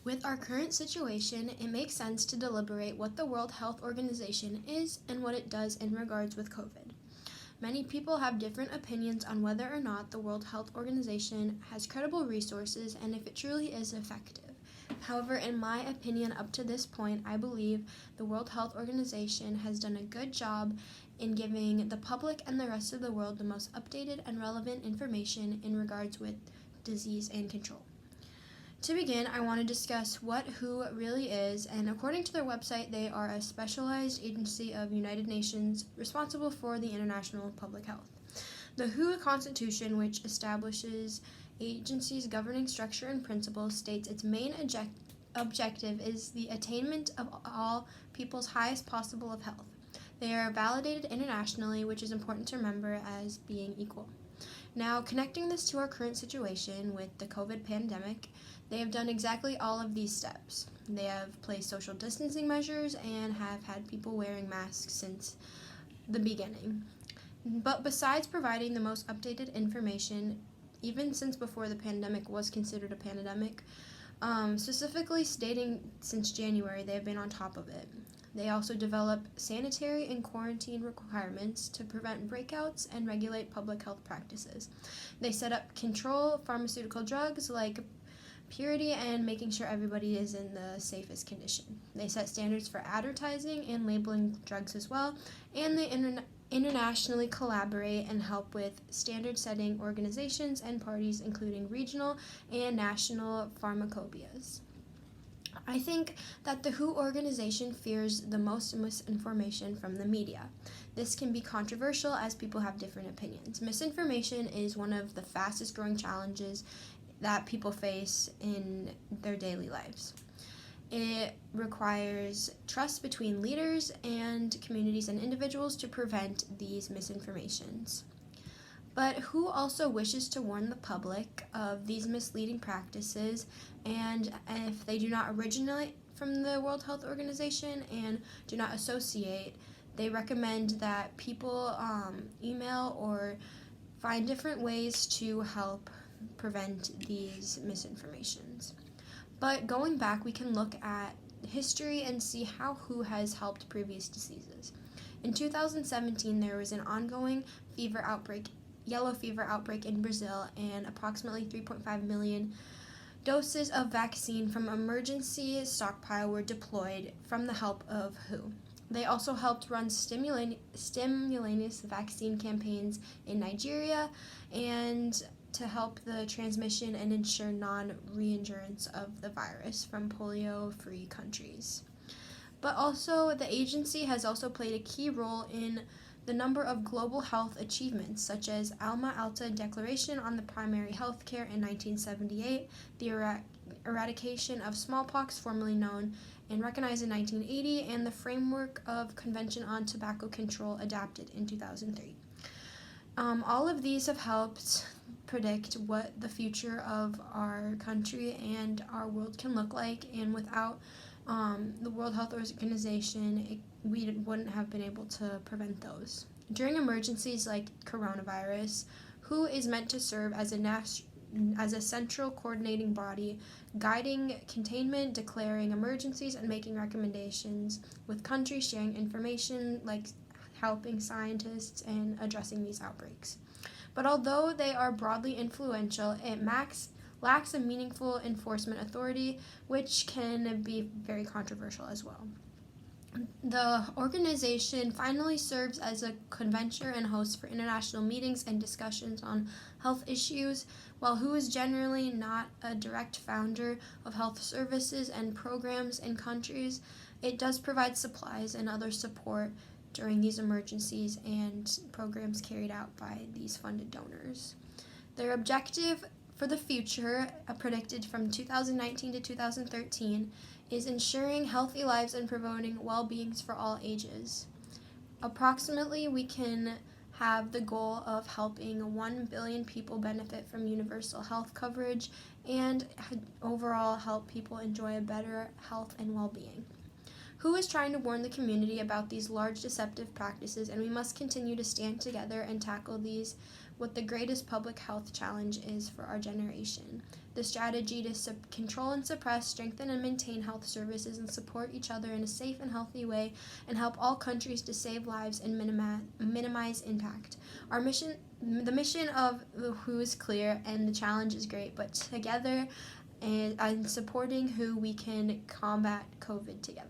With our current situation, it makes sense to deliberate what the World Health Organization is and what it does in regards with COVID. Many people have different opinions on whether or not the World Health Organization has credible resources and if it truly is effective. However, in my opinion, up to this point, I believe the World Health Organization has done a good job in giving the public and the rest of the world the most updated and relevant information in regards with disease and control. To begin, I want to discuss what WHO really is, and according to their website, they are a specialized agency of United Nations responsible for the international public health. The WHO Constitution, which establishes agency's governing structure and principles, states its main objective is the attainment of all people's highest possible of health. They are validated internationally, which is important to remember as being equal. Now, connecting this to our current situation with the COVID pandemic, they have done exactly all of these steps. They have placed social distancing measures and have had people wearing masks since the beginning. But besides providing the most updated information, even since before the pandemic was considered a pandemic, specifically stating since January, they have been on top of it. They also develop sanitary and quarantine requirements to prevent breakouts and regulate public health practices. They set up control pharmaceutical drugs like purity and making sure everybody is in the safest condition. They set standards for advertising and labeling drugs as well, and they internationally collaborate and help with standard-setting organizations and parties, including regional and national pharmacopoeias. I think that the WHO organization fears the most misinformation from the media. This can be controversial as people have different opinions. Misinformation is one of the fastest growing challenges that people face in their daily lives. It requires trust between leaders and communities and individuals to prevent these misinformations. But WHO also wishes to warn the public of these misleading practices, and if they do not originate from the World Health Organization and do not associate, they recommend that people email or find different ways to help prevent these misinformations. But going back, we can look at history and see how WHO has helped previous diseases. In 2017, there was an ongoing yellow fever outbreak in Brazil, and approximately 3.5 million doses of vaccine from emergency stockpile were deployed from the help of WHO. They also helped run stimulus vaccine campaigns in Nigeria and to help the transmission and ensure non-reemergence of the virus from polio-free countries. But also, the agency has also played a key role in the number of global health achievements, such as Alma-Ata Declaration on the Primary Health Care in 1978, the eradication of smallpox, formerly known and recognized in 1980, and the Framework of Convention on Tobacco Control adapted in 2003. All of these have helped predict what the future of our country and our world can look like, and without the World Health Organization, we wouldn't have been able to prevent those. During emergencies like coronavirus, WHO is meant to serve as a central coordinating body, guiding containment, declaring emergencies, and making recommendations, with countries sharing information like helping scientists and addressing these outbreaks. But although they are broadly influential, it lacks a meaningful enforcement authority, which can be very controversial as well. The organization finally serves as a convener and host for international meetings and discussions on health issues. While WHO is generally not a direct founder of health services and programs in countries, it does provide supplies and other support during these emergencies and programs carried out by these funded donors. Their objective for the future, predicted from 2019 to 2013, is ensuring healthy lives and promoting well-being for all ages. Approximately, we can have the goal of helping 1 billion people benefit from universal health coverage and overall help people enjoy a better health and well-being. WHO is trying to warn the community about these large deceptive practices, and we must continue to stand together and tackle these what the greatest public health challenge is for our generation. The strategy to control and suppress, strengthen and maintain health services, and support each other in a safe and healthy way, and help all countries to save lives and minimize impact. The mission of the WHO is clear, and the challenge is great, but together and supporting WHO, we can combat COVID together.